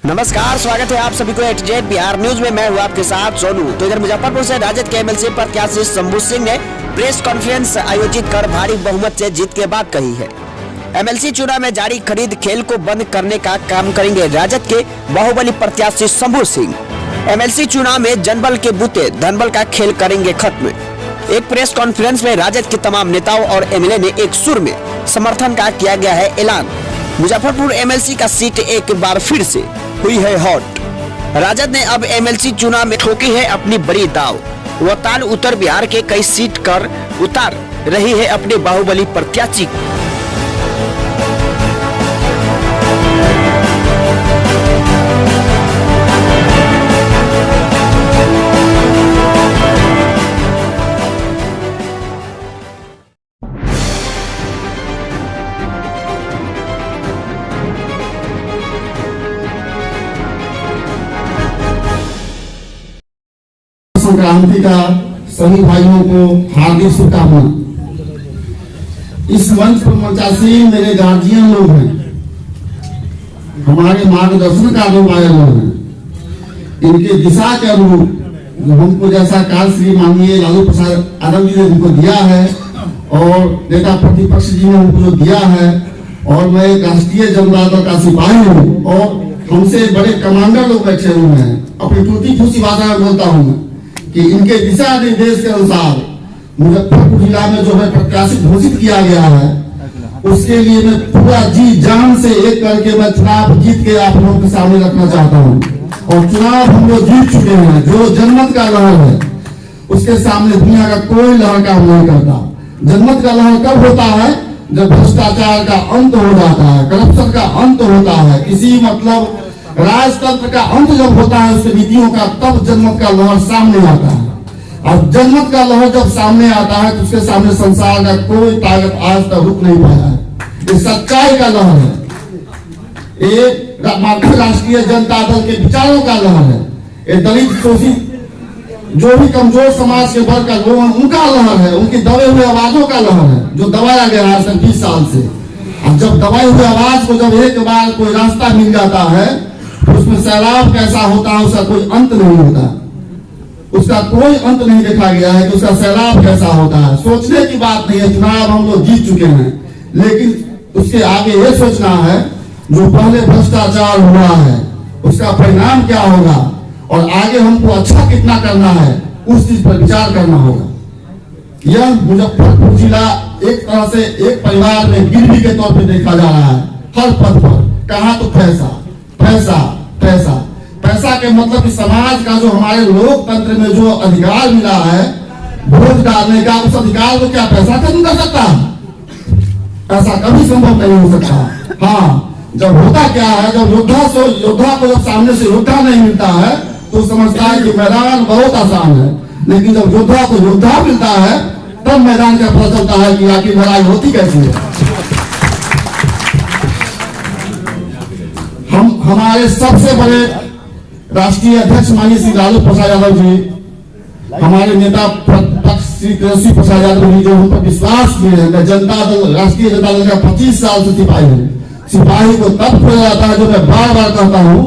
नमस्कार, स्वागत है आप सभी को एटजेड बिहार न्यूज में। मैं हूं आपके साथ सोनू। तो इधर मुजफ्फरपुर से राजद के एमएलसी प्रत्याशी शंभू सिंह ने प्रेस कॉन्फ्रेंस आयोजित कर भारी बहुमत से जीत के बाद कही है एमएलसी चुनाव में जारी खरीद खेल को बंद करने का काम करेंगे राजद के बाहुबली प्रत्याशी शंभू सिंह। एमएलसी चुनाव में जनबल के बूते धनबल का खेल करेंगे खत्म। एक प्रेस कॉन्फ्रेंस में राजद के तमाम नेताओं और एमएलए ने एक सुर में समर्थन का किया गया है ऐलान। मुजफ्फरपुर एमएलसी का सीट एक बार फिर से हुई है हॉट। राजद ने अब एमएलसी चुनाव में ठोकी है अपनी बड़ी दाव। वह ताल उत्तर बिहार के कई सीट कर उतार रही है अपने बाहुबली प्रत्याशी। संक्रांति का सभी भाइयों को हार्दिक शुभकामना। इस मंच पर मंचासीन मेरे गार्जियन लोग हैं, हमारे मार्गदर्शन का लोग आए लोग हैं। इनके दिशा के अनुरूप हमको जैसा कार्य श्री माननीय लालू प्रसाद यादव जी ने हमको दिया है और नेता प्रतिपक्ष जी ने हमको जो दिया है, और मैं राष्ट्रीय जनता दल का सिपाही हूँ और हमसे बड़े कमांडर लोग बैठे हुए हैं। अपनी टूटी फूसी भाषा में बोलता हूँ मैं कि इनके दिशा निर्देश के अनुसार मुजफ्फरपुर जिला में जो है प्रत्याशी घोषित किया गया है, उसके लिए मैं पूरा जी जान से एक करके मैं चुनाव जीत के आप लोगों के सामने रखना चाहता हूँ। और चुनाव हम लोग जीत चुके हैं। जो जनमत का लहर है उसके सामने दुनिया का कोई लहर काम नहीं करता। जनमत का लहर कब होता है? जब भ्रष्टाचार का अंत हो जाता है, करप्शन का अंत होता है, किसी मतलब राजतंत्र का अंत जब होता है उसके नीतियों का, तब जनमत का लहर सामने आता है। और जनमत का लहर जब सामने आता है तो उसके सामने संसार का कोई ताकत आज तक रुक नहीं पाया है। ये सच्चाई का लहर है, ये राष्ट्रीय जनता दल के विचारों का लहर है, ये दलित शोषित जो भी कमजोर समाज के वर्ग का लोग हैं उनका लहर है, उनकी दबे हुए आवाजों का लहर है जो दबाया गया है 20 साल से। अब जब दबाई हुई आवाज को जब एक बार कोई रास्ता मिल जाता है उसमें सैलाब कैसा होता है उसका कोई अंत नहीं होता। उसका कोई अंत नहीं देखा गया है कि उसका सैलाब कैसा होता है। सोचने की बात नहीं है, चुनाव हम लोग जीत चुके हैं, लेकिन उसके आगे ये सोचना है जो पहले भ्रष्टाचार हुआ है उसका परिणाम क्या होगा और आगे हमको अच्छा कितना करना है उस चीज पर विचार करना होगा। यह मुजफ्फरपुर जिला एक तरह से एक परिवार में गिरवी के तौर पर देखा जा रहा है। हर पद पर कहा तो पैसा पैसा पैसा पैसा के मतलब कि समाज का जो हमारे लोकतंत्र में जो अधिकार मिला है वोट डालने का, उस अधिकार को क्या पैसा खत्म कर सकता है? ऐसा कभी संभव नहीं हो सकता। हाँ, जब होता क्या है, जब योद्धा को जब सामने से योद्धा नहीं मिलता है तो समझता है कि मैदान बहुत आसान है, लेकिन जब योद्धा को योद्धा मिलता है तब मैदान का पता चलता है कि आखिर लड़ाई होती कैसी है। हमारे सबसे बड़े राष्ट्रीय अध्यक्ष माननीय श्री लालू प्रसाद यादव जी, हमारे नेता प्रतिपक्ष श्री तेजस्वी प्रसाद यादव जी जो हम पर विश्वास किए हैं। मैं जनता दल राष्ट्रीय जनता दल का 25 साल से सिपाही हूँ। सिपाही को तब खोया जाता है जो मैं बार बार कहता हूँ,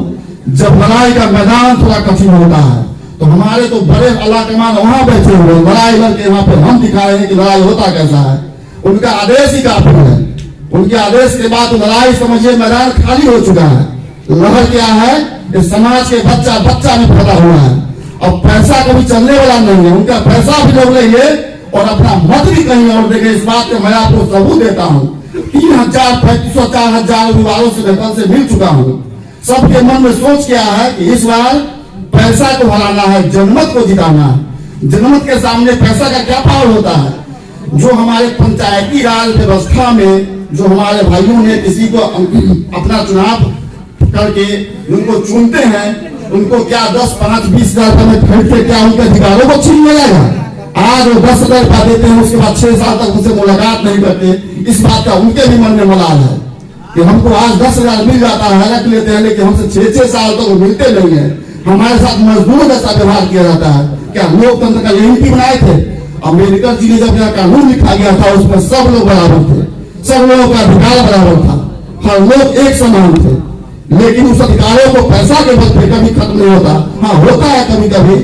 जब लड़ाई का मैदान थोड़ा कठिन होता है। तो हमारे तो बड़े अल्लाह कमान वहां बैठे हुए लड़ाई लड़के यहाँ पे हम दिखा रहे हैं कि लड़ाई होता कैसा है। उनका आदेश ही काफी है। उनके आदेश के बाद लड़ाई समझिए मैदान खाली हो चुका है। लहर क्या है? इस समाज के बच्चा बच्चा में फैला हुआ है। अब पैसा कभी चलने वाला नहीं है, उनका पैसा भी लोग लेंगे और अपना मत भी कहीं और देंगे। इस बात के मैं आपको सबूत देता हूँ। 3000 3500 4000 विवादों से कल से मिल चुका हूँ। सबके मन में सोच क्या है कि इस बार पैसा को हराना है, जनमत को जिताना है। जनमत के सामने पैसा का क्या पावर होता है? जो हमारे पंचायती राज व्यवस्था में जो हमारे भाइयों ने किसी को अपना चुनाव करके उनको चुनते हैं, उनको क्या 10 5 20 हजार में खरीद के क्या उनके अधिकारों को छीन लेगा? आज वो 10,000 रुपया देते हैं, उसके बाद 6 साल तक उनसे मुलाकात नहीं करते। इस बात का उनके भी मन में मलाल है कि हमको आज 10,000 मिल जाता है, रख लेते हैं, लेकिन हमसे 6 साल तक वो मिलते नहीं है। हमारे साथ मजदूरों जैसा व्यवहार किया जाता है। क्या लोकतंत्र का यही नीति बनाए थे? अम्बेडकर जी ने जब यह कानून लिखा गया था उसमें सब लोग बराबर थे, सब लोगों का अधिकार बराबर था, हर लोग एक समान थे। लेकिन उस अधिकारों को पैसा के बल पे कभी खत्म नहीं होता। हाँ, होता है कभी कभी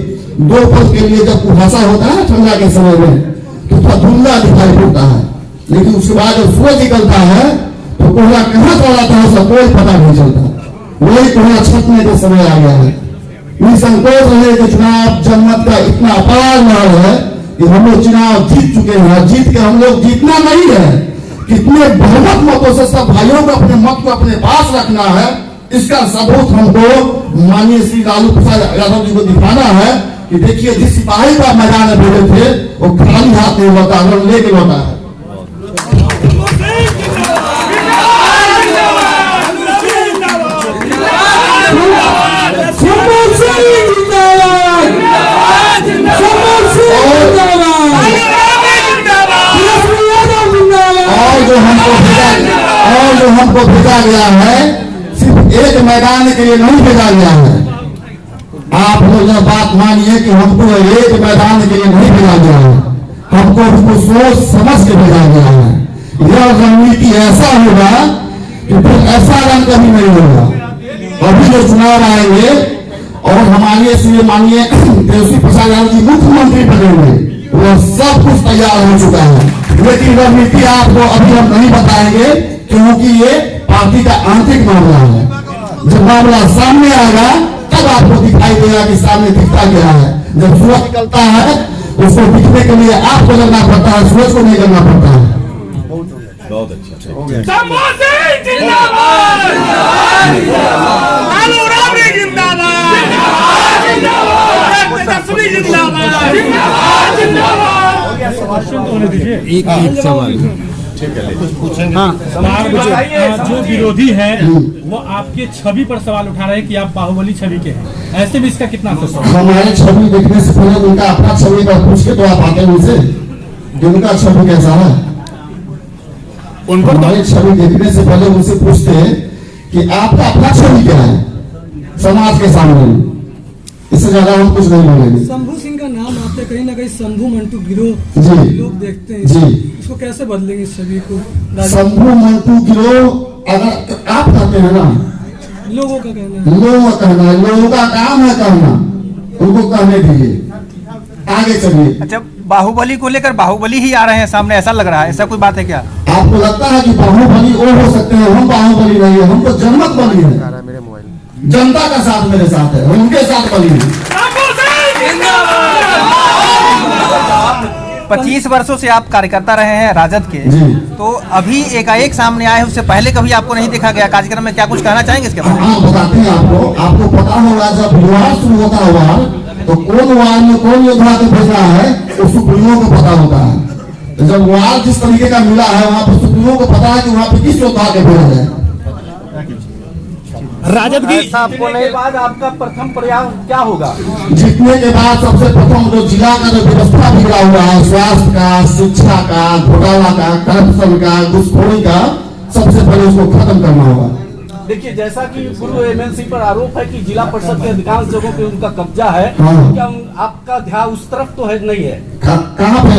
2 पल के लिए, जब कुहासा होता है ठंडा के समय में तो थोड़ा धुंधला दिखाई पड़ता है, लेकिन उसके बाद जब सूरज निकलता है तो कोहरा कहाँ चला जाता है उसका कोई पता नहीं चलता। वही कोहरा छटने के समय आ गया है। निसंकोच रहे कि चुनाव जनमत का इतना अपार महल है कि हम लोग चुनाव जीत चुके हैं। जीत के हम लोग जीतना नहीं है, कितने बहुमत मतों से सब भाइयों को अपने मत को अपने पास रखना है, इसका सबूत हमको माननीय श्री लालू प्रसाद यादव जी को दिखाना है कि देखिए जिस सिपाही का मैदान में भेजे थे वो खाली हाथ नहीं लौटा, अगर लेके लौटा है। और जो हमको भेजा गया है सिर्फ एक मैदान के लिए नहीं भेजा गया है। आप लोग यह बात मानिए कि हमको एक मैदान के लिए नहीं भेजा गया है, हमको उसको सोच समझ के भेजा गया है। यह रणनीति ऐसा होगा कि फिर ऐसा रंग कभी नहीं होगा। अभी जो चुनाव आएंगे और हमारे श्री माननीय तेजस्वी प्रसाद यादव जी मुख्यमंत्री बनेंगे, वो सब कुछ तैयार हो चुका है, लेकिन रणनीति आपको अभी हम नहीं बताएंगे क्योंकि ये पार्टी का आंतरिक मामला है। जब मामला सामने आएगा तब आपको दिखाई देगा कि सामने दिखता क्या है। जब सूरज निकलता है उसको दिखने के लिए आपको लगना पड़ता है, सूरज को नहीं करना पड़ता है। बहुत अच्छा हो गया। एक सवाल ठीक है, कुछ पूछेंगे। जो विरोधी है वो आपके छवि पर सवाल उठा रहे हैं कि आप बाहुबली छवि के हैं, ऐसे भी इसका कितना असर? हमारे छवि देखने से पहले उनका अपना छवि का पूछ के तो आप आते हैं उनसे कि उनका छवि कैसा है। हमारी छवि देखने से पहले उनसे पूछते हैं कि आपका अपना छवि क्या है समाज के सामने। इससे ज्यादा हम कुछ नहीं बोलेंगे। शंभू सिंह का नाम आते कहीं ना कहीं शंभू मंटू गिरोह जी लोग देखते हैं जी, इसको कैसे बदलेंगे इस छवि को? शंभू मंटू गिरोह अगर आप कहते हैं ना, लोगों का कहना है, लोगों का कहना है, लोगों का काम है कहना, उनको कहने दीजिए, आगे चलिए। अच्छा, बाहुबली को लेकर बाहुबली ही आ रहे हैं सामने, ऐसा लग रहा है, ऐसा कोई बात है क्या? आपको लगता है कि बाहुबली वो हो सकते हैं, हम बाहुबली नहीं है, हम तो जनमत बली है, जनता का साथ मेरे साथ है, हम उनके साथ बली है। 25 वर्षों से आप कार्यकर्ता रहे हैं राजद के, तो अभी एकाएक सामने आए, उससे पहले कभी आपको नहीं देखा गया कार्यक्रम में, क्या कुछ कहना चाहेंगे इसके बारे में? हाँ, बताते हैं आपको। आपको पता होगा जब विवाह शुरू होता है तो कौन वार में कौन योद्धा को भेजा है वो सुप्रीमो को पता होता है। तो जब वार जिस तरीके का मिला है वहाँ पर सुप्रीमो को पता है कि वहाँ पे किस योद्धा को भेजा जाए। राजद की आपको नहीं बाद आपका प्रथम प्रयास क्या होगा? जीतने के बाद सबसे प्रथम जो जिला का जो व्यवस्था बिगड़ा हुआ है, स्वास्थ्य का, शिक्षा का, घोटाला का, करप्शन का, घुसखोरी का, सबसे पहले उसको खत्म करना होगा। देखिए, जैसा कि पूर्व एमएलसी पर आरोप है कि जिला परिषद के अधिकांश जगहों पे उनका कब्जा है, क्या आपका ध्यान उस तरफ तो है नहीं है? कहाँ पे?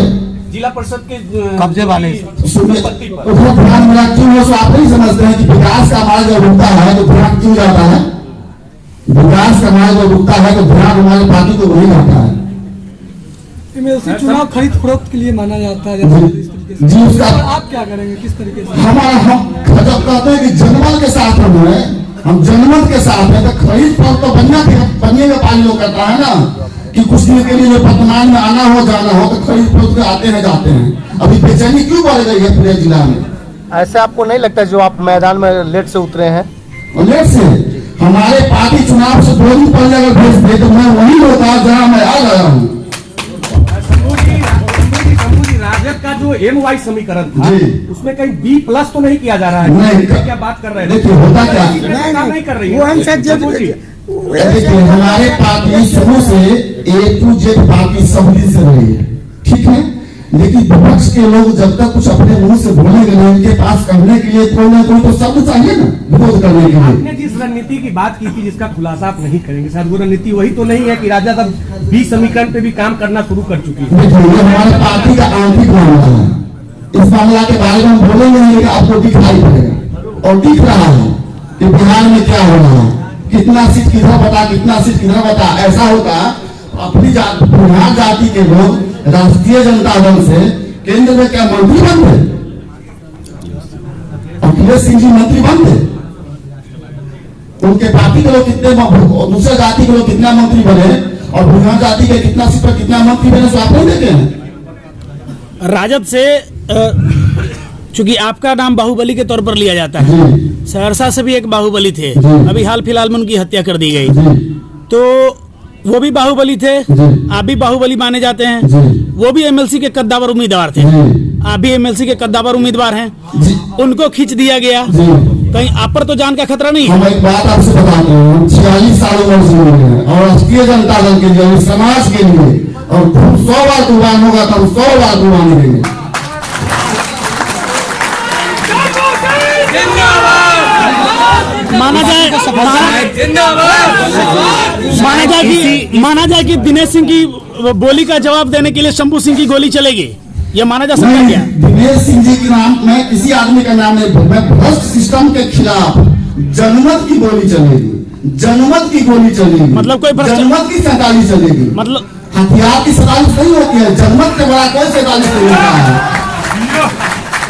जिला परिषद के कब्जे वाले संपत्ति पर ध्यान मिला क्यों है? आप नहीं समझते हैं कि विकास का मार्ग जब रुकता है तो ध्यान क्यों जाता है? विकास का मार्ग जब रुकता है तो ध्यान हमारी पार्टी को वही जाता है। एमएलसी चुनाव खरीद फरोख्त के लिए माना जाता है, इस तरीके से जी, उसका आप क्या करेंगे, किस तरीके से? हमारा हम जब कहते हैं कि जनमत के साथ हम जनमत के साथ है, तो खरीद फरोख्त तो बनिए का पाली लोग करता है ना कि कुछ दिन के लिए वर्तमान में आना हो जाना हो तो खरीद फरोख्त आते हैं जाते हैं। अभी बेचैनी क्यों बढ़ गई है पूरे जिला में? ऐसे आपको नहीं लगता जो आप मैदान में लेट से उतरे हैं? लेट से हमारे पार्टी चुनाव से 2 दिन पहले अगर भेज दे तो मैं वही होता जहाँ मैं आ गया हूँ। राजद का जो MY समीकरण था उसमें कहीं B+ तो नहीं किया जा रहा है? नहीं, क्या बात कर रहे हैं? देखिए होता क्या नहीं कर रही है। देखिए हमारे पार्टी शुरू से A to Z पार्टी सब दिन से रही है, ठीक है, लेकिन विपक्ष के लोग जब तक कुछ अपने मुंह से बोलेंगे नहीं, उनके पास कहने के लिए कोई ना कोई तो शब्द चाहिए ना विरोध करने के लिए। आपने जिस रणनीति की बात की थी जिसका खुलासा आप नहीं करेंगे, शायद वो रणनीति वही तो नहीं है कि राजद अब B समीकरण पे भी काम करना शुरू कर चुकी है? देखिए ये हमारे पार्टी का आंतरिक मामला है, इस मामला के बारे में हम बोलेंगे नहीं, लेकिन आपको दिखाई पड़ेगा और दिख रहा है कि कि बिहार में क्या हो रहा है, कितना सीट किधर बता, कितना सीट किधर बता। ऐसा होगा अपनी बिहार जाति के लोग राष्ट्रीय जनता दल से केंद्र में क्या मंत्री बनते, अखिलेश सिंह जी मंत्री बनते, उनके पार्टी के लोग कितने, दूसरे जाति के लोग कितना मंत्री बने और बिहार जाति के कितना सीट पर कितना मंत्री बने, सो आप नहीं देखे हैं। राजद से चूंकि आपका नाम बाहुबली के तौर पर लिया जाता है, सहरसा से भी एक बाहुबली थे, अभी हाल फिलहाल में उनकी हत्या कर दी गई, तो वो भी बाहुबली थे, आप भी बाहुबली माने जाते हैं, वो भी एमएलसी के कद्दावर उम्मीदवार थे, आप भी एमएलसी के कद्दावर उम्मीदवार हैं, उनको खींच दिया गया, कहीं आप पर तो जान का खतरा नहीं है? हम एक बात आपसे बताते हैं, 46 साल उम्र से हुए हैं और राष्ट्रीय जनता दल के लिए, समाज के लिए, और 100 बार कुर्बान होगा तब 100 बार कुर्बानी देंगे। माना जाए कि दिनेश सिंह की बोली का जवाब देने के लिए शंभू सिंह की गोली चलेगी, ये माना जा सकता है क्या? दिनेश सिंह जी के नाम, मैं किसी आदमी का नाम नहीं, मैं भ्रष्ट सिस्टम के खिलाफ जनमत की गोली चलेगी, जनमत की गोली चलेगी, मतलब कोई जनमत की 47 चलेगी, मतलब हथियार की 47 नहीं होती है, जनमत के बड़ा कोई 47 नहीं होता है।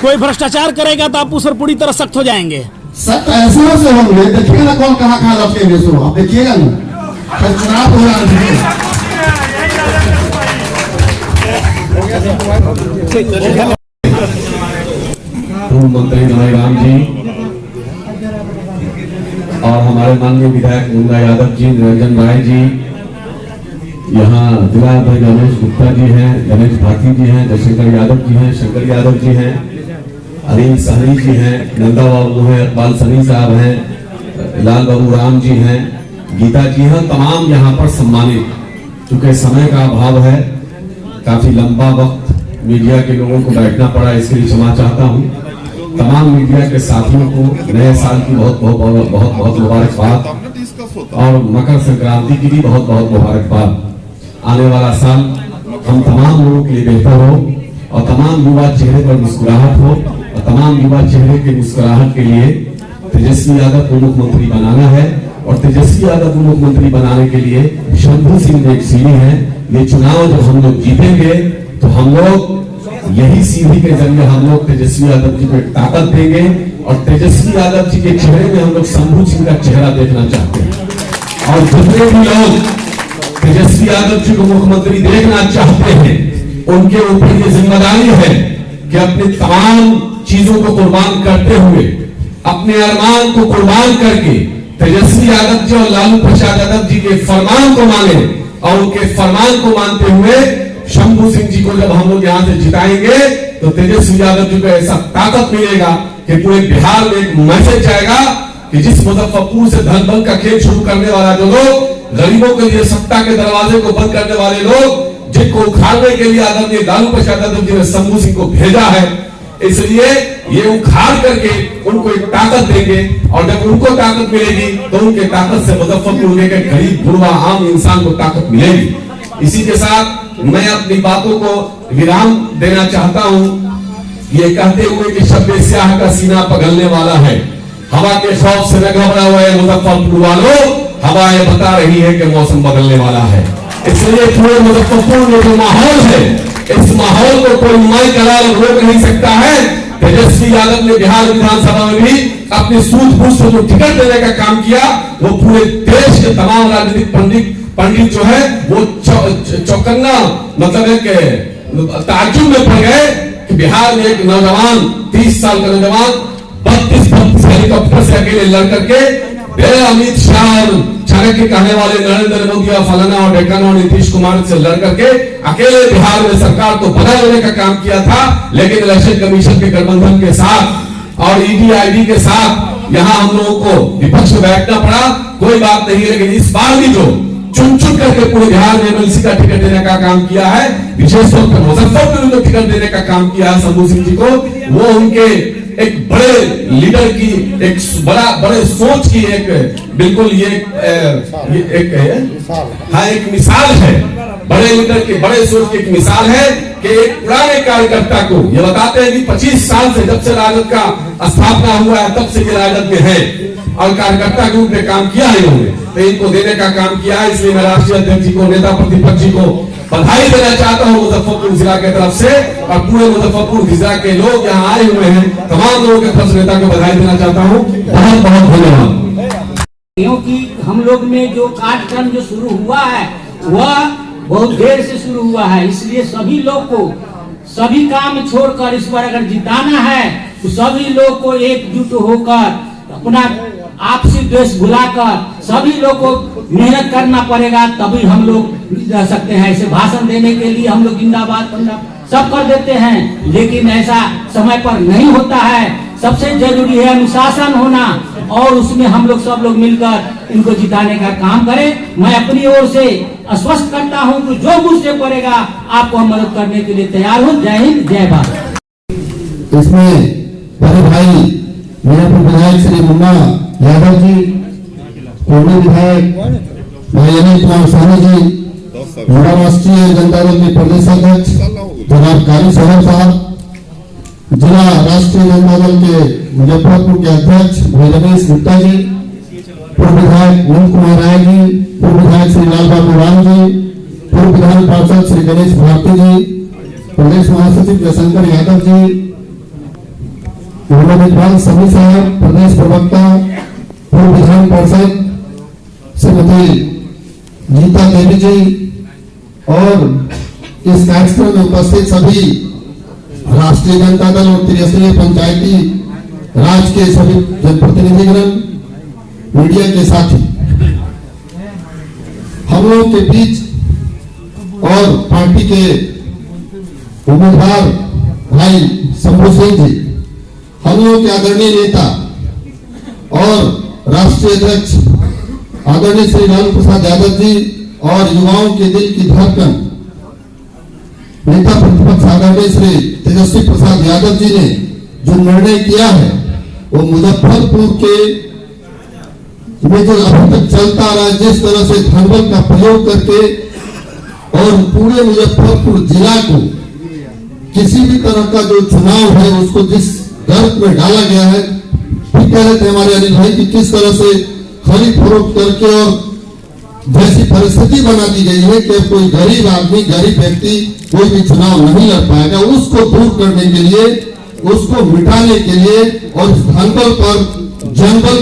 कोई भ्रष्टाचार करेगा तो आप उस पर पूरी तरह सख्त हो जाएंगे। सख्त ऐसे से होंगे, देखिएगा ना कौन कहाँ लटकेंगे, सो आप देखिएगा ना, फिर चुनाव हो रहा है। पूर्व मंत्री राम जी और हमारे माननीय विधायक मुन्ना यादव जी, निरंजन राय जी, यहाँ जिला अध्यक्ष गणेश गुप्ता जी हैं, गणेश भाटी जी हैं, जयशंकर यादव जी हैं, शंकर यादव जी हैं, अनिल सहनी जी हैं, नंदा बाबू हैं, इकबाल सनी साहब हैं, लाल बाबू राम जी हैं, गीता जी हैं, तमाम यहाँ पर सम्मानित। चूंकि समय का अभाव है, काफी लंबा वक्त मीडिया के लोगों को बैठना पड़ा, इसके लिए क्षमा चाहता हूँ। तमाम मीडिया के साथियों को नए साल की बहुत बहुत मुबारकबाद और मकर संक्रांति की भी बहुत बहुत मुबारकबाद। आने वाला साल हम तमाम लोगों के लिए बेहतर हो और तमाम युवा चेहरे पर मुस्कुराहट हो, और तमाम युवा चेहरे के मुस्कुराहट के लिए तेजस्वी यादव को मुख्यमंत्री बनाना है, और तेजस्वी यादव को मुख्यमंत्री बनाने के लिए शंभू सिंह एक सीढ़ी है। ये चुनाव जब हम लोग जीतेंगे तो हम लोग यही सीढ़ी के जरिए हम लोग तेजस्वी यादव जी को ताकत देंगे, और तेजस्वी यादव जी के चेहरे में हम लोग शंभू सिंह का चेहरा देखना चाहते हैं। और जितने भी लोग तेजस्वी यादव जी को मुख्यमंत्री देखना चाहते हैं, उनके ऊपर ये जिम्मेदारी है कि अपनी तमाम चीजों को कुर्बान करते हुए, अपने अरमान को कुर्बान करके तेजस्वी यादव जी और लालू प्रसाद यादव जी के फरमान को माने, और उनके फरमान को मानते हुए शंभू सिंह जी को जब हम लोग यहाँ से जिताएंगे तो तेजस्वी यादव जी को ऐसा ताकत मिलेगा कि पूरे बिहार में एक मैसेज जाएगा कि जिस मुजफ्फरपुर से धन बल का खेल शुरू करने वाला जो लोग, गरीबों के लिए सत्ता के दरवाजे को बंद करने वाले लोग, जिनको उखाड़ने के लिए आदरणीय लालू प्रसाद यादव जी ने शंभू सिंह को भेजा है, इसलिए ये उखाड़ करके उनको एक ताकत देंगे, और जब उनको ताकत मिलेगी तो उनके ताकत से मुजफ्फरपुर के गरीब बुढ़वा आम इंसान को ताकत मिलेगी। इसी के साथ मैं अपनी बातों को विराम देना चाहता हूं, ये कहते हुए कि शब्द स्याह का सीना पगलने वाला है, हवा के खौफ से न घबरा हुआ है मुजफ्फरपुर वालों, हवाएं बता रही है कि मौसम बदलने वाला है। इसलिए पूरे मुजफ्फरपुर में जो माहौल है, इस माहौल को कोई माई करार रोक नहीं सकता है। तेजस्वी यादव ने बिहार विधानसभा में भी अपनी सूझबूझ से जो टिकट देने का काम किया, वो पूरे देश के तमाम राजनीतिक पंडित जो है वो चौकन्ना, मतलब एक ताज्जुब में पड़ गए कि बिहार में एक नौजवान, 30 साल का नौजवान 32 हेलीकॉप्टर से अकेले लड़ करके अमित शाह और चाणक्य कहने वाले नरेंद्र मोदी और फलाना और ढेकाना और नीतीश कुमार से लड़ करके अकेले बिहार में सरकार को बना लेने का काम किया था। लेकिन इलेक्शन कमीशन के गठबंधन के साथ और ईडी के साथ यहाँ हम लोगों को विपक्ष में बैठना पड़ा, कोई बात नहीं। लेकिन इस बार भी जो चुन चुन करके पूरे बिहार में एमएलसी का टिकट देने का काम किया है, विशेष तौर पर मुजफ्फरपुर में टिकट देने का काम किया है शंभू सिंह जी को, वो उनके एक बड़े लीडर की, एक बड़े सोच की एक बिल्कुल ये एक मिसाल है। बड़े लीडर की बड़े सोच की एक मिसाल है कि एक पुराने कार्यकर्ता को ये बताते हैं कि 25 साल से, जब से राजद का स्थापना हुआ है तब से ये राजद में है, और कार्यकर्ता के रूप में काम किया है इन्होंने, तो इनको देने का काम किया है। इसलिए मैं राष्ट्रीय अध्यक्ष जी को, नेता प्रतिपक्ष जी को बधाई देना चाहता हूं मुजफ्फरपुर जिला की तरफ से, और पूरे मुजफ्फरपुर जिला के लोग यहाँ आए हुए हैं, तमाम लोगों के तरफ से नेता को बधाई देना चाहता हूँ। बहुत बहुत धन्यवाद। क्योंकि हम लोग में जो कार्यक्रम जो शुरू हुआ है वह बहुत देर से शुरू हुआ है, इसलिए सभी लोग को सभी काम छोड़कर इस बार अगर जिताना है तो सभी लोग को एकजुट होकर अपना आपसी द्वेष भुलाकर सभी लोग को मेहनत करना पड़ेगा, तभी हम लोग रह सकते हैं। ऐसे भाषण देने के लिए हम लोग जिंदाबाद सब कर देते हैं, लेकिन ऐसा समय पर नहीं होता है। सबसे जरूरी है अनुशासन होना, और उसमें हम लोग सब लोग मिलकर इनको जिताने का काम करें। मैं अपनी ओर से आश्वस्त करता हूं कि जो मुझसे पड़ेगा आपको हम मदद करने के लिए तैयार हूं। जय हिंद, जय भारत। इसमें बड़े भाई मीनापुर विधायक श्री मुन्ना यादव जी, कोनी विधायक भाई अनिल कुमार साहनी जी, मुंडा राष्ट्रीय जनता दल के प्रदेश अध्यक्ष जनाब कारी साहब, जिला राष्ट्रीय जनता दल के मुजफ्फरपुर के अध्यक्ष भाई रमेश गुप्ता जी, पूर्व विधायक नंद कुमार राय जी, पूर्व विधायक श्री लाल बाबू राम जी, पूर्व विधान पार्षद श्री गणेश भारती जी, प्रदेश महासचिव जयशंकर यादव जी, मोहम्मद इकबाल समी साहब, प्रदेश प्रवक्ता, पूर्व विधान पार्षद श्रीमती गीता देवी जी, और इस कार्यक्रम में उपस्थित सभी राष्ट्रीय जनता दल और त्रिस्तरीय पंचायती राज के सभी जनप्रतिनिधिगण, मीडिया के साथी, हम लोगों के बीच और पार्टी के उम्मीदवार भाई शंभू सिंह जी, हम लोगों के आदरणीय नेता और राष्ट्रीय अध्यक्ष आदरणीय श्री लालू प्रसाद यादव जी, और युवाओं के दिल की धड़कन नेता प्रतिपक्ष आदरणीय श्री तेजस्वी प्रसाद यादव जी ने जो निर्णय किया है, वो मुजफ्फरपुर के में जो अभी तक चलता रहा है, जिस तरह से धनबल का प्रयोग करके और पूरे मुजफ्फरपुर जिला को किसी भी तरह का जो चुनाव है उसको जिस गर्त में डाला गया है, फिर कह रहे थे हमारे अनिल भाई कि किस तरह से खरीद फरोख्त करके और जैसी परिस्थिति बना दी गई है कि कोई गरीब आदमी, गरीब व्यक्ति कोई भी चुनाव नहीं लड़ पाएगा, उसको दूर करने के लिए, उसको मिटाने के लिए और इस धनबल पर जनबल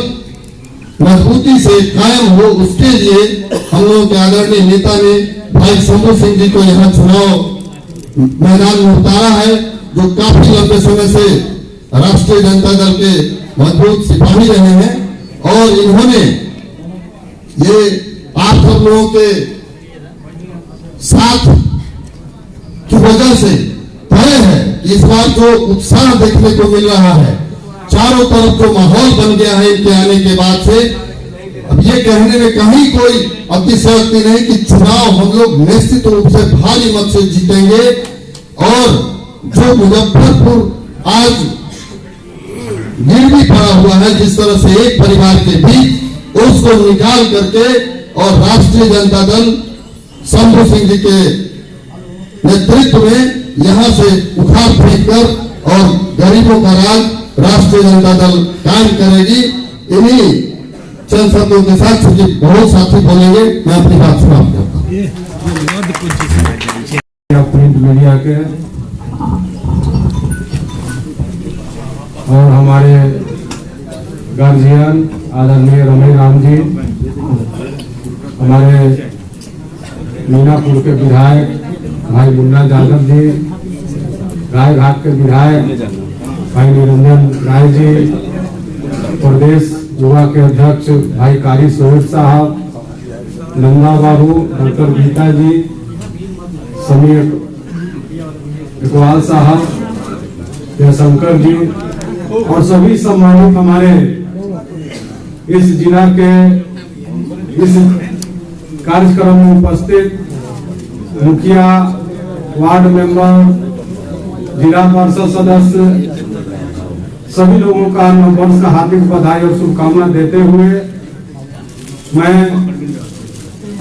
मजबूती से कायम हो, उसके लिए हम लोगों के आदरणीय नेता ने भाई शंभू सिंह जी को यहाँ चुनाव मैदान में उतारा है, जो काफी लंबे समय से राष्ट्रीय जनता दल के मजबूत सिपाही रहे हैं, और इन्होंने ये आप सब लोगों के साथ की वजह से तय है इस बार जो उत्साह देखने को मिल रहा है, चारों तरफ जो माहौल बन गया है इनके आने के बाद से, अब ये कहने में कहीं कोई अतिशयोक्ति नहीं कि चुनाव हम लोग निश्चित रूप से भारी मत से जीतेंगे, और जो मुजफ्फरपुर आज गिरवी पड़ा हुआ है, जिस तरह से एक परिवार के बीच, उसको निकाल करके और राष्ट्रीय जनता दल शंभू सिंह जी के नेतृत्व में यहां से उखाड़ फेंक कर और गरीबों का राज राष्ट्रीय जनता दल कायम करेगी। इन्हीं चंद शब्दों के साथ, चूंकि बहुत साथी बोलेंगे, मैं अपनी बात समाप्त करता हूँ। प्रिंट मीडिया के और हमारे गार्जियन आदरणीय रमेश राम जी, हमारे मीनापुर के विधायक भाई मुन्ना यादव जी, रायघाट के विधायक भाई निरंजन राय जी, प्रदेश युवा के अध्यक्ष भाई कारी साहब, नंदा बाबू, डॉक्टर गीता जी, समीर इकबाल साहब, जयशंकर जी, और सभी सम्मानित हमारे इस जिला के इस कार्यक्रम में उपस्थित मुखिया, वार्ड मेंबर, जिला परिषद सदस्य, सभी लोगों का नववर्ष का हार्दिक बधाई और शुभकामना देते हुए मैं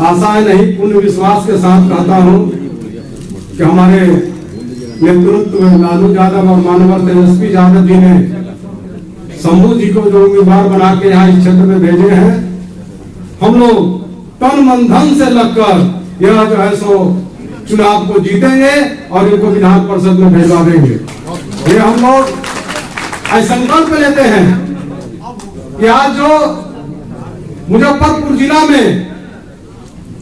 आशा नहीं पूर्ण विश्वास के साथ कहता हूं कि हमारे नेतृत्व में लालू यादव और मानवर तेजस्वी यादव जी ने शंभू जी को जो उम्मीदवार बना के यहाँ इस क्षेत्र में भेजे हैं, हम लोग तन मन धन से लगकर यह जो है सो चुनाव को जीतेंगे और इनको विधान परिषद में भेजवा देंगे। ये हम लोग आज संकल्प लेते हैं कि आज जो मुजफ्फरपुर जिला में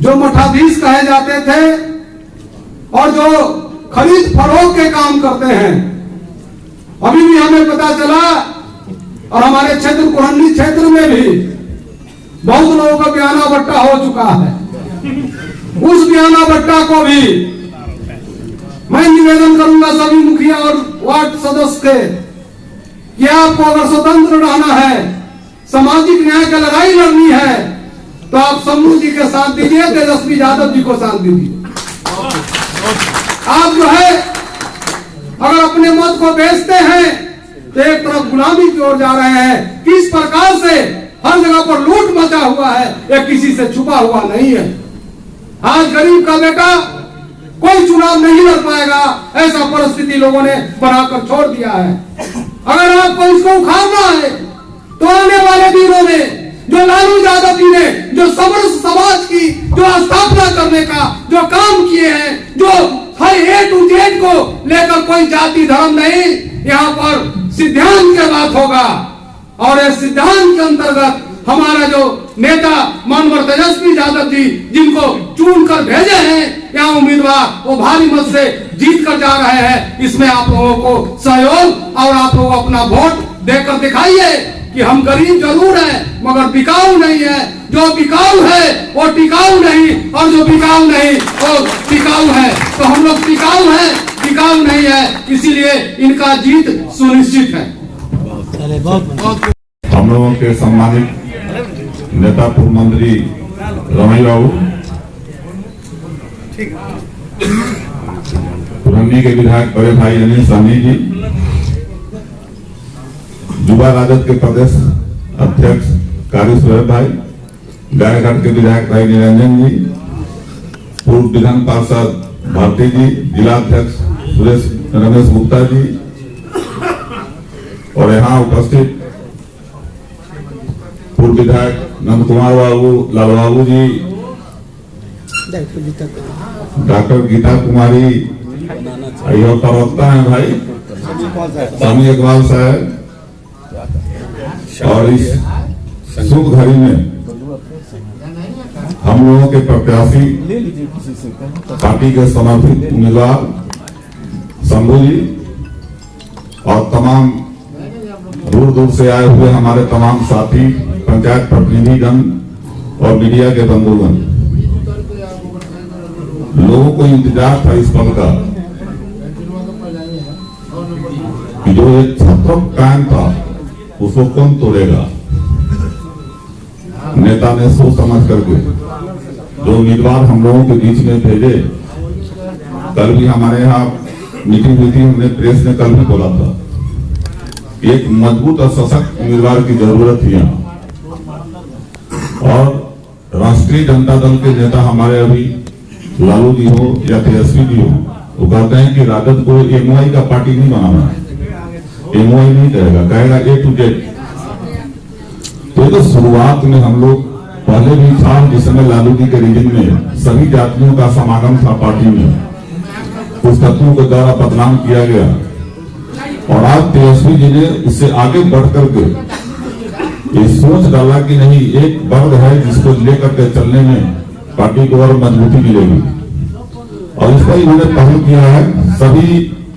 जो मठाधीश कहे जाते थे और जो खरीद फरोख्त के काम करते हैं, अभी भी हमें पता चला और हमारे क्षेत्र कोहंडी क्षेत्र में भी बहुत लोगों का बयाना बट्टा हो चुका है। उस बयाना बट्टा को भी मैं निवेदन करूंगा सभी मुखिया और वार्ड सदस्य के कि आपको अगर स्वतंत्र रहना है, सामाजिक न्याय की लड़ाई लड़नी है, तो आप शंभू जी के साथ दीजिए, तेजस्वी यादव जी को साथ दीजिए। आप जो है अगर अपने मत को बेचते हैं तो एक तरफ गुलामी की ओर जा रहे हैं। किस प्रकार से हर जगह पर लूट मचा हुआ है, यह किसी से छुपा हुआ नहीं है। आज गरीब का बेटा कोई चुनाव नहीं लड़ पाएगा, ऐसा परिस्थिति लोगों ने बनाकर छोड़ दिया है। अगर आपको इसको उखाड़ना है तो आने वाले दिनों में जो लालू यादव जी ने जो समरस समाज की जो स्थापना करने का जो काम किए हैं, जो हर ए टू जेड को लेकर कोई जाति धर्म नहीं, यहाँ पर सिद्धांत की बात होगा और इस सिद्धांत के अंतर्गत हमारा जो नेता मानवर तेजस्वी यादव जी जिनको चुन कर भेजे हैं यहाँ उम्मीदवार, वो भारी मत से जीत कर जा रहे हैं। इसमें आप लोगों को सहयोग और आप लोग अपना वोट देकर दिखाइए कि हम गरीब जरूर हैं मगर बिकाऊ नहीं है। जो बिकाऊ है वो टिकाऊ नहीं और जो बिकाऊ नहीं वो टिकाऊ है। तो हम लोग टिकाऊ हैं, बिकाऊ नहीं है, इसीलिए इनका जीत सुनिश्चित है। हम लोगों के सम्मानित नेता पूर्व मंत्री रमई बाबू, पुरंदी के विधायक बड़े भाई अनिल साहनी जी, युवा राजद के प्रदेश अध्यक्ष कारी सुरेश भाई, गायघाट के विधायक भाई निरंजन जी, पूर्व विधान पार्षद भारती जी, जिला अध्यक्ष सुरेश रमेश गुप्ता जी और यहाँ उपस्थित पूर्व विधायक नंद कुमार बाबू, लाल बाबू जी, डॉक्टर गीता कुमारी, और प्रवक्ता है भाई स्वामी इकबाल साहब। और इस शुभ घड़ी में हम लोगों के प्रत्याशी पार्टी के समर्पित उम्मीदवार शंभू जी और तमाम दूर दूर से आए हुए हमारे तमाम साथी, पंचायत प्रतिनिधिगण और मीडिया के बंधुगण, लोगों को इंतजार था इस पल का कि जो एक छत्र कायम था उसको कौन तोड़ेगा। नेता ने सोच समझ करके जो उम्मीदवार हम लोगों के बीच में भेजे, कल भी हमारे यहाँ मीटिंग हुई थी, हमने प्रेस ने कल भी बोला था एक मजबूत और सशक्त उम्मीदवार की जरूरत थी यहाँ। और राष्ट्रीय जनता दल के नेता हमारे अभी लालू जी हो या तेजस्वी जी हो, वो कहते हैं कि राजद को एमओआई का पार्टी नहीं बनाना है, एमओआई नहीं कहेगा, कहेगा ए टू जेड। तो शुरुआत में हम लोग पहले भी था, जिस समय लालू जी के रीजन में सभी जातियों का समागम था पार्टी में, कुछ तत्वों के द्वारा बदनाम किया गया और आज तेजस्वी जी ने इससे आगे बढ़ करके ये सोच डाला कि नहीं, एक वर्ग है जिसको लेकर के चलने में पार्टी को और मजबूती मिलेगी और इसका इन्होंने पहल किया है। सभी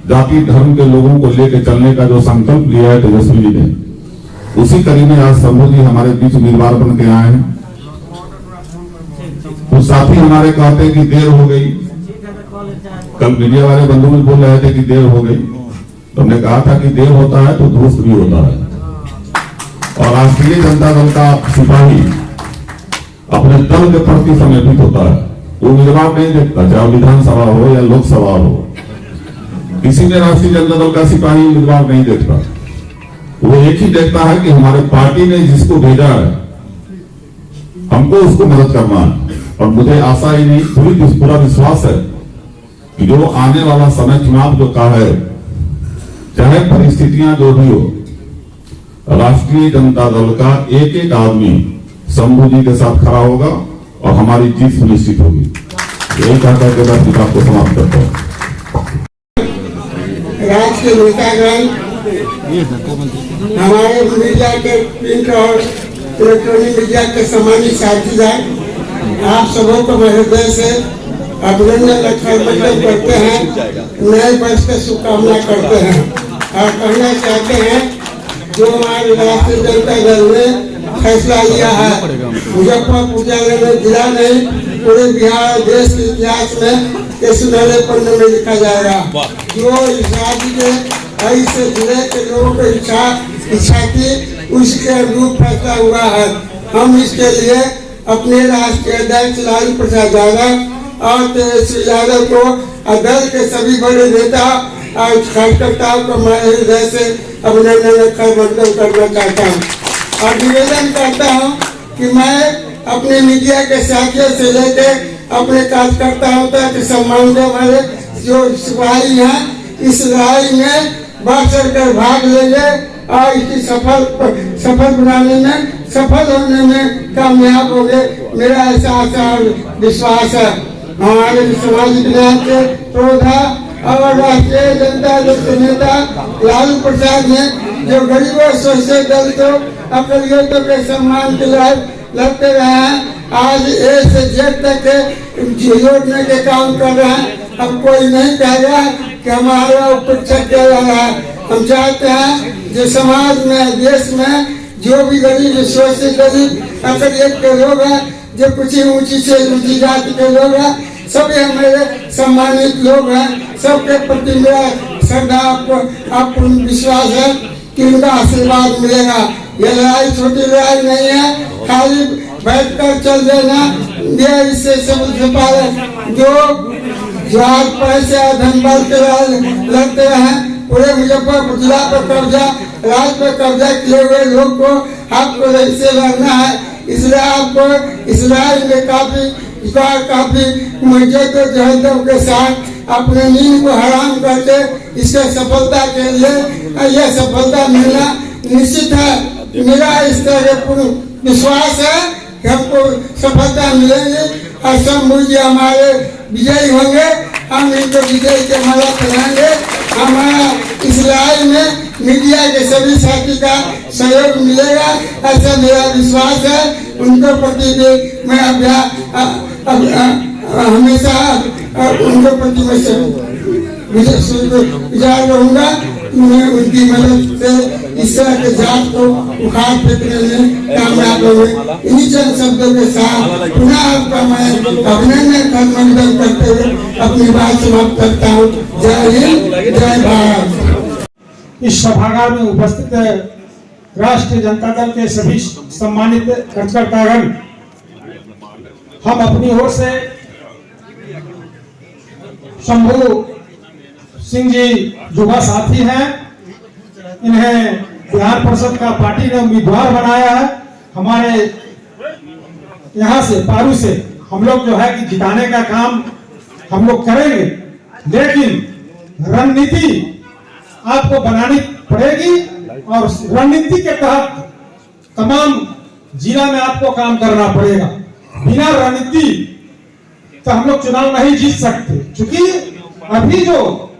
जाति धर्म के लोगों को लेकर चलने का जो संकल्प लिया है तेजस्वी जी ने, उसी कड़ी में आज शंभू जी हमारे बीच उम्मीदवार बन के आए हैं। तो साथी हमारे कहते कि देर हो गई, कल मीडिया वाले बंधु भी बोल रहे थे कि देर हो गई, तो हमने कहा था कि देर होता है तो दुरुस्त भी होता है। और राष्ट्रीय जनता दल का सिपाही अपने दल के प्रति समर्पित होता है, वो उम्मीदवार नहीं देखता, चाहे विधानसभा हो या लोकसभा हो, किसी में राष्ट्रीय जनता दल का सिपाही उम्मीदवार नहीं देखता। वो एक ही देखता है कि हमारे पार्टी ने जिसको भेजा है हमको उसको मदद करना है। और मुझे आशा ही नहीं, पूरा विश्वास है कि जो आने वाला समय चुनाव जो का है, चाहे परिस्थितियां जो भी हो, राष्ट्रीय जनता दल का एक एक आदमी शंभू जी के साथ खड़ा होगा और हमारी जीत सुनिश्चित होगी। यही कहकर के मैं किताब को समाप्त करता हूँ। राज्य के नेतागण, हमारे मीडिया के प्रिंट और इलेक्ट्रॉनिक मीडिया के सम्मानित साथीदार, आप सबों को मैं हृदय से अभिनंदन करते हैं, नए वर्ष की शुभकामना करते हैं और कहना चाहते हैं जो हमारे राष्ट्रीय जनता दल ने फैसला लिया है मुजफ्फरपुर जिले में जिला नहीं पूरे बिहार देश के इतिहास में ये सुनहरे पन्ने में लिखा जाएगा। जो इस राज्य के ऐसे जिले के लोगों को इच्छा थी उसके अनुरूप फैसला हुआ है। हम इसके लिए अपने राष्ट्रीय अध्यक्ष लालू प्रसाद यादव और तेजस्वी यादव को दल के सभी बड़े नेता और कार्यकर्ताओं को मैं हृदय से अभिनंदन करना चाहता हूँ और निवेदन करता हूँ कि मैं अपने मीडिया के साथियों से लेकर अपने कार्यकर्ताओं तक सम्मान दे। हमारे जो सिपाही हैं इस लड़ाई में बढ़ चढ़ कर भाग लेंगे और इसकी सफल बनाने में सफल होने में कामयाब होंगे, मेरा ऐसा आशा और विश्वास है। हमारे सामाजिक न्याय के प्रोधा और राष्ट्रीय जनता दल के नेता लालू प्रसाद ने जो गरीबों शोषित दलितों अकलियतों के सम्मान के लिए लड़ते रहे हैं, आज ए से जेड तक जोड़ने के काम कर रहे हैं। अब कोई नहीं कहेगा कि हमारा उपेक्षा किया जा रहा है। हम चाहते हैं जो समाज में देश में जो भी गरीब शोषित गरीब अकलियत के लोग हैं, जो कुछ ऊंची से ऊंची जाति के लोग हैं, सभी हमारे सम्मानित लोग हैं, सबके प्रति मेरा श्रद्धा आपको विश्वास है कि उनका आशीर्वाद मिलेगा। ये लड़ाई छोटी लड़ाई नहीं है, खाली बैठकर चल देना ये इससे सब जो आज पैसे धनबल के लड़ते हैं पूरे मुजफ्फरपुर जिला पर कब्जा राज्य पर कब्जा किए हुए लोग को आपको इससे लड़ना है। इसलिए आपको इस लड़ाई में काफी मजदूर के साथ अपने नींद को हराम करके इसके सफलता के लिए यह सफलता मिलना निश्चित है। मेरा इस तरह पूर्ण विश्वास है कि हमको सफलता मिलेगी और शंभू जी हमारे विजयी होंगे। हम इनको विजय के माला पहनाएंगे। हमारा इस लड़ाई में मीडिया के सभी साथी का सहयोग मिलेगा, ऐसा मेरा विश्वास है। उनको प्रति भी मैं हमेशा उनको प्रति मैं विचार रहूंगा। मैं उनकी मदद से इस तरह के जात को उखाड़ फेंकने में कामयाब होंगे। इन्हीं चंद शब्दों के साथ पुनः आपका मैं अभिनंदन करते हुए अपनी बात समाप्त करता हूँ। जय हिंद, जय भारत। इस सभागार में उपस्थित राष्ट्रीय जनता दल के सभी सम्मानित कार्यकर्तागण, हम अपनी ओर से शंभू सिंह जी युवा साथी हैं, इन्हें बिहार परिषद का पार्टी ने उम्मीदवार बनाया है। हमारे यहाँ से पारू से हम लोग जो है कि जिताने का काम हम लोग करेंगे, लेकिन रणनीति आपको बनानी पड़ेगी और रणनीति के तहत तमाम जिला में आपको काम करना पड़ेगा। बिना रणनीति तो हम लोग चुनाव नहीं जीत सकते, क्योंकि अभी जो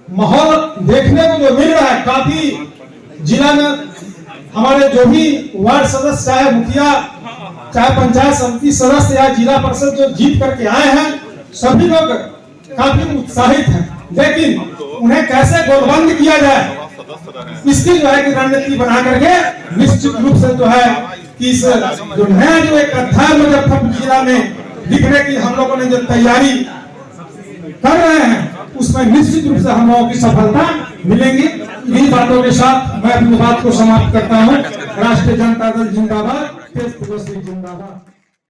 माहौल देखने को जो मिल रहा है, काफी जिला में हमारे जो भी वार्ड सदस्य चाहे मुखिया चाहे पंचायत समिति सदस्य या जिला परिषद जो जीत करके आए हैं, सभी लोग काफी उत्साहित हैं, लेकिन उन्हें कैसे गोलबंद किया जाए इसकी जो है कि रणनीति बना करके निश्चित रूप से जो है कि इस जो नया जो एक अध्याय मुजफ्फरपुर जिला में लिखने की हम लोगों ने जो तैयारी कर रहे हैं, उसमें निश्चित रूप से हम लोगों की सफलता मिलेंगी। इन्हीं बातों के साथ मैं अपनी बात को समाप्त करता हूँ। राष्ट्रीय जनता दल जिंदाबाद, जिंदाबाद।